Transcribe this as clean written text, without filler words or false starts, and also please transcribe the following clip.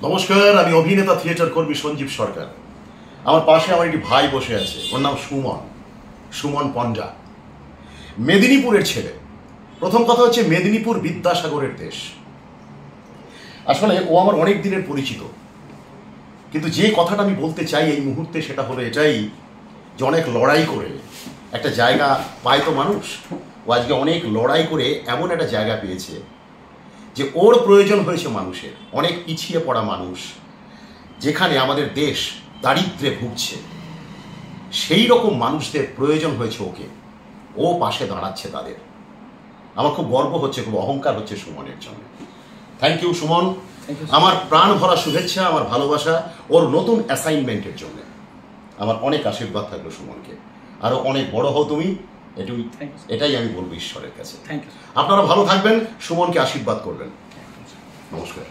নমস্কার, আমি অভিনেতা থিয়েটার কর্মী সঞ্জীব সরকার। আমার পাশে আমার একটি ভাই বসে আছে, ওর নাম সুমন পঞ্জা। মেদিনীপুরের ছেলে। প্রথম কথা হচ্ছে, মেদিনীপুর বিদ্যাসাগরের দেশ। আসলে ও আমার অনেক দিনের পরিচিত, কিন্তু যে কথাটা আমি বলতে চাই এই মুহূর্তে সেটা হলো এটাই যে অনেক লড়াই করে একটা জায়গা পায় তো মানুষ। ও আজকে অনেক লড়াই করে এমন একটা জায়গা পেয়েছে যে ওর প্রয়োজন হয়েছে মানুষের, অনেক পিছিয়ে পড়া মানুষ, যেখানে আমাদের দেশ দারিদ্র্যে ভুগছে, সেই রকম মানুষদের প্রয়োজন হয়েছে ওকে। ও পাশে দাঁড়াচ্ছে তাদের। আমার খুব গর্ব হচ্ছে, খুব অহংকার হচ্ছে সুমনের জন্য। Thank you Suman. আমার প্রাণ ভরা শুভেচ্ছা, আমার ভালোবাসা ওর নতুন অ্যাসাইনমেন্টের জন্য। আমার অনেক আশীর্বাদ থাকলো সুমনকে। আরও অনেক বড় হও তুমি, এটাই আমি বলবো ঈশ্বরের কাছে। আপনারা ভালো থাকবেন, সুমনকে আশীর্বাদ করবেন। নমস্কার।